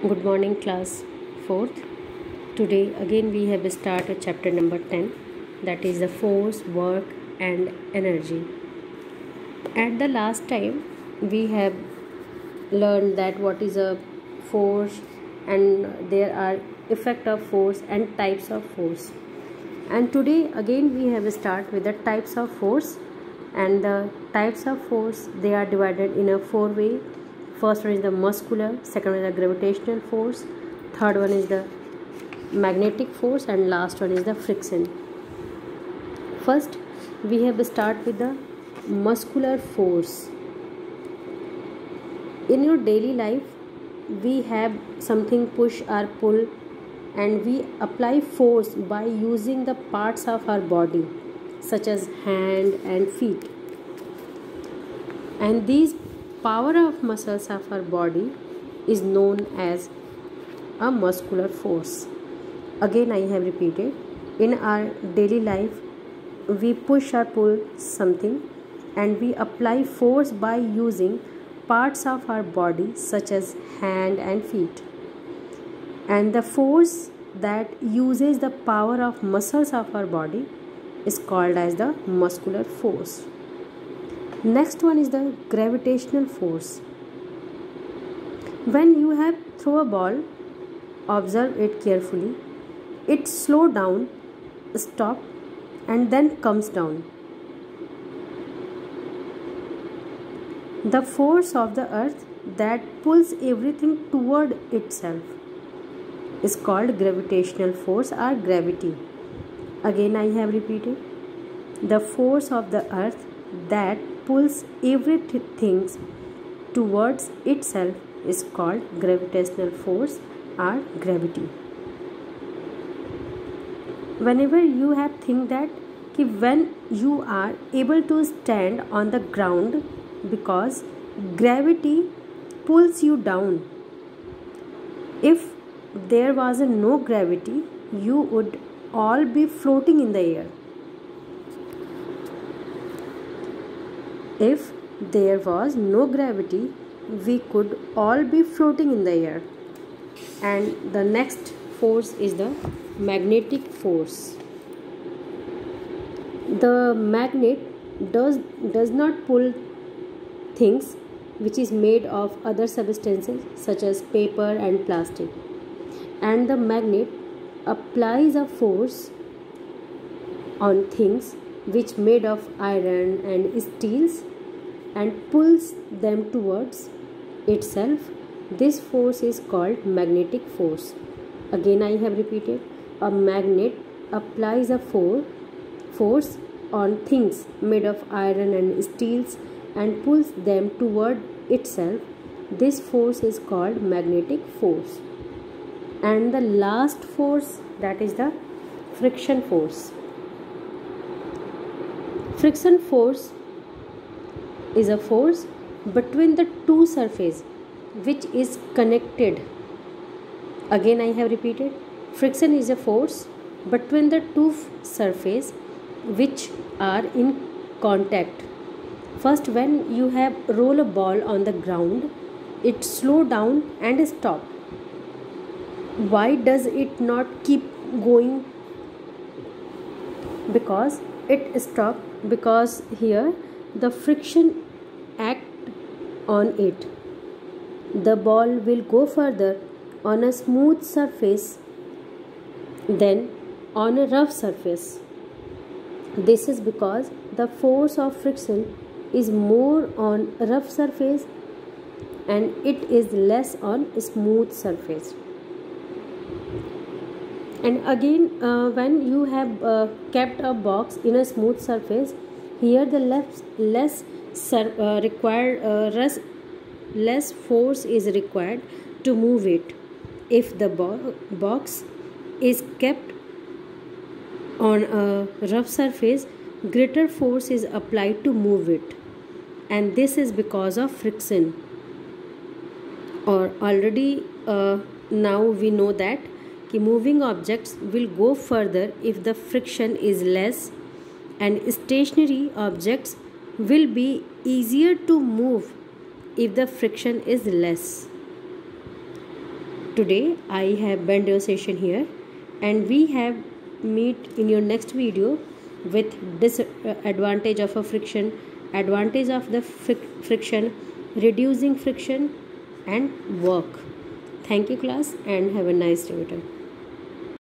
Good morning, class 4th. Today again we have started chapter number 10, that is the force, work and energy. At the last time we have learned that what is a force and there are effect of force and types of force. And today again we have start with the types of force, and the types of force, they are divided in a 4-way. First one is the muscular, second one is the gravitational force, third one is the magnetic force, and last one is the friction. First we have start with the muscular force. In your daily life we have something push or pull, and we apply force by using the parts of our body such as hand and feet, and these power of muscles of our body is known as a muscular force. Again I have repeated, in our daily life we push or pull something and we apply force by using parts of our body such as hand and feet, and the force that uses the power of muscles of our body is called as the muscular force. Next one is the gravitational force. When you have throw a ball, observe it carefully. It slow down, stop, and then comes down. The force of the earth that pulls everything toward itself is called gravitational force or gravity. Again I have repeated, the force of the earth that pulls everything towards itself is called gravitational force or gravity. Whenever you have think that when you are able to stand on the ground because gravity pulls you down, if there was no gravity you would all be floating in the air. If there was no gravity, we could all be floating in the air. And the next force is the magnetic force. The magnet does not pull things which is made of other substances such as paper and plastic, and the magnet applies a force on things which made of iron and steels and pulls them towards itself. This force is called magnetic force. Again I have repeated, a magnet applies a force on things made of iron and steels and pulls them toward itself. This force is called magnetic force. And the last force, that is the friction force. Friction force is a force between the two surfaces which is connected. Again I have repeated, friction is a force between the two surfaces which are in contact. First, when you have roll a ball on the ground, it slow down and stop. Why does it not keep going? Because it stop, because here the friction act on it. The ball will go further on a smooth surface than on a rough surface. This is because the force of friction is more on rough surface and it is less on smooth surface. And again when you have kept a box in a smooth surface, here the less force is required to move it. If the box is kept on a rough surface, greater force is applied to move it, and this is because of friction. Or already now we know that moving objects will go further if the friction is less, and stationary objects will be easier to move if the friction is less. today I have bent your session here, and we have meet in your next video with disadvantage of a friction, advantage of the friction, reducing friction, and work. Thank you class, and have a nice day.